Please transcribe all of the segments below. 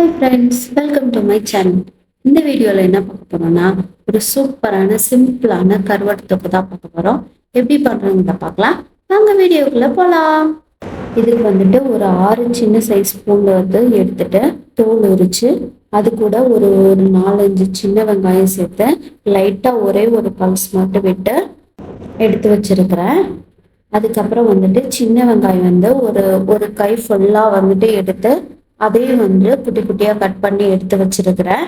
Hi friends, welcome to my channel. இந்த வீடியோவில் என்ன பார்க்க போறோம்னா, ஒரு சூப்பரான சிம்பிளான கருவாட்டு தொக்கு தான் பார்க்க போகிறோம். எப்படி பண்ணுறோங்கிறத பார்க்கலாம். நாங்க வீடியோக்குள்ளே போகலாம். இதுக்கு வந்துட்டு ஒரு 6 சின்ன சைஸ் பூண்டு வந்து எடுத்துட்டு தோல் உரிச்சு அது கூட ஒரு 4-5 சின்ன வெங்காயம் சேர்த்து லைட்டாக ஒரே ஒரு பல்ஸ் மட்டும் விட்டு எடுத்து வச்சிருக்கிறேன். அதுக்கப்புறம் வந்துட்டு சின்ன வெங்காயம் வந்து ஒரு ஒரு கை ஃபுல்லாக வந்துட்டு எடுத்து அதையும் வந்து குட்டி குட்டியாக கட் பண்ணி எடுத்து வச்சிருக்கிறேன்.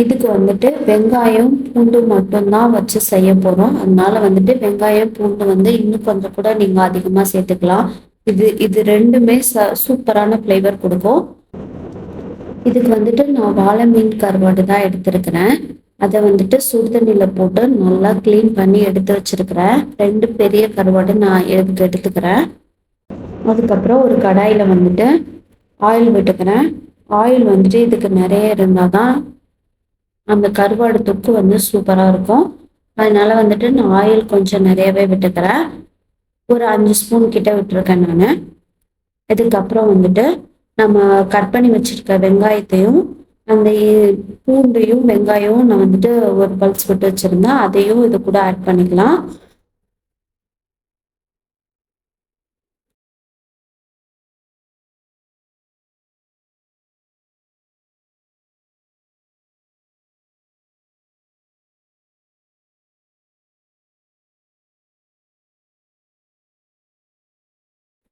இதுக்கு வந்துட்டு வெங்காயம் பூண்டு மட்டும்தான் வச்சு செய்ய போகிறோம். அதனால வந்துட்டு வெங்காயம் பூண்டு வந்து இன்னும் கொஞ்சம் கூட நீங்கள் அதிகமாக சேர்த்துக்கலாம். இது ரெண்டுமே சூப்பரான ஃப்ளேவர் கொடுக்கும். இதுக்கு வந்துட்டு நான் வாழை மீன் கருவாடு தான் எடுத்திருக்கிறேன். அதை வந்துட்டு சுடுதண்ணியில் போட்டு நல்லா க்ளீன் பண்ணி எடுத்து வச்சிருக்கிறேன். 2 பெரிய கருவாடு நான் எடுத்துக்கிறேன். அதுக்கப்புறம் ஒரு கடாயில் வந்துட்டு ஆயில் விட்டுக்கிறேன். ஆயில் வந்துட்டு இதுக்கு நிறைய இருந்தால் தான் அந்த கருவாடு தொக்கு வந்து சூப்பராக இருக்கும். அதனால வந்துட்டு நான் ஆயில் கொஞ்சம் நிறையவே விட்டுக்கிறேன். ஒரு 5 ஸ்பூன் கிட்ட விட்டுருக்கேன் நான். இதுக்கப்புறம் வந்துட்டு நம்ம கட் பண்ணி வச்சிருக்க வெங்காயத்தையும் அந்த பூண்டையும் வெங்காயமும் நான் வந்துட்டு ஒரு பல்ஸ் விட்டு வச்சிருந்தேன், அதையும் இது கூட ஆட் பண்ணிக்கலாம்.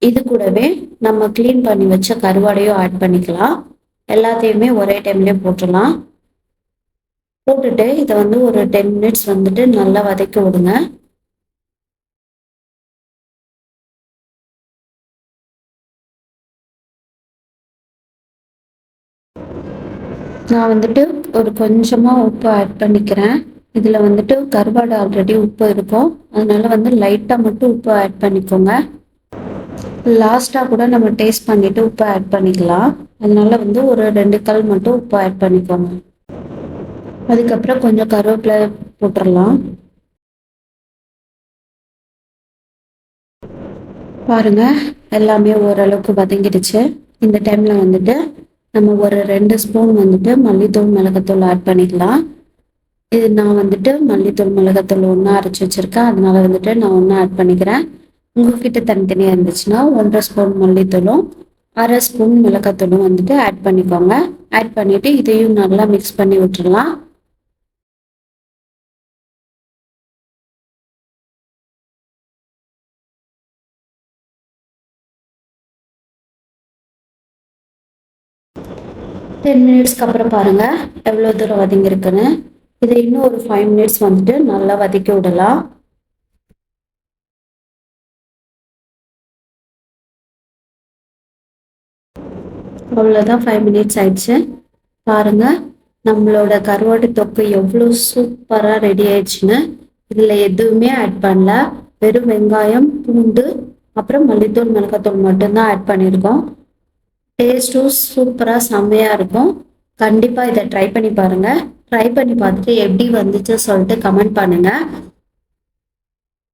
இது கூடவே நம்ம க்ளீன் பண்ணி வச்ச கருவாடையும் ஆட் பண்ணிக்கலாம். எல்லாத்தையுமே ஒரே டைம்லேயே போட்டுடலாம். போட்டுட்டு இதை வந்து ஒரு 10 மினிட்ஸ் வந்துட்டு நல்லா வதக்கி விடுங்க. நான் வந்துட்டு ஒரு கொஞ்சமாக உப்பு ஆட் பண்ணிக்கிறேன். இதில் வந்துட்டு கருவாடு ஆல்ரெடி உப்பு இருக்கும், அதனால வந்து லைட்டாக மட்டும் உப்பு ஆட் பண்ணிக்கோங்க. லாஸ்ட்டாக கூட நம்ம டேஸ்ட் பண்ணிவிட்டு உப்பு ஆட் பண்ணிக்கலாம். அதனால வந்து ஒரு 2 கல் மட்டும் உப்பு ஆட் பண்ணிக்கோங்க. அதுக்கப்புறம் கொஞ்சம் கருவேப்பிலை போட்டுடலாம். பாருங்க, எல்லாமே ஓரளவுக்கு வதங்கிடுச்சு. இந்த டைமில் வந்துட்டு நம்ம ஒரு 2 ஸ்பூன் வந்துட்டு மல்லித்தூள் மிளகாத்தூள் ஆட் பண்ணிக்கலாம். இது நான் வந்துட்டு மல்லித்தூள் மிளகாத்தூள் ஒன்றா அரைச்சி வச்சுருக்கேன், அதனால வந்துட்டு நான் ஒன்றா ஆட் பண்ணிக்கிறேன். உங்ககிட்ட தனித்தனியாக இருந்துச்சுன்னா 1.5 ஸ்பூன் மல்லித்தூளும் 1/2 ஸ்பூன் மிளகாத்தூளும் வந்துட்டு ஆட் பண்ணிக்கோங்க. ஆட் பண்ணிவிட்டு இதையும் நல்லா மிக்ஸ் பண்ணி விட்டுடலாம். டென் மினிட்ஸ்க்கு அப்புறம் பாருங்கள் எவ்வளோ தூரம் வதங்கியிருக்குன்னு. இதை இன்னும் ஒரு 5 மினிட்ஸ் வந்துட்டு நல்லா வதக்கி விடலாம். அவ்வளோதான், 5 மினிட்ஸ் ஆயிடுச்சு. பாருங்கள், நம்மளோட கருவாட்டு தொக்கு எவ்வளோ சூப்பராக ரெடி ஆயிடுச்சுன்னு. இதில் எதுவுமே ஆட் பண்ணல, வெறும் வெங்காயம் பூண்டு அப்புறம் மல்லித்தூள் மிளகாத்தூள் மட்டும்தான் ஆட் பண்ணியிருக்கோம். டேஸ்ட்டும் சூப்பராக செம்மையாக இருக்கும். கண்டிப்பாக இதை ட்ரை பண்ணி பாருங்கள். ட்ரை பண்ணி பார்த்துட்டு எப்படி வந்துச்சு சொல்லிட்டு கமெண்ட் பண்ணுங்கள்.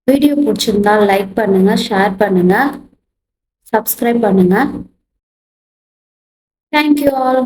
வீடியோ பிடிச்சிருந்தா லைக் பண்ணுங்கள், ஷேர் பண்ணுங்கள், சப்ஸ்கிரைப் பண்ணுங்கள். Thank you all.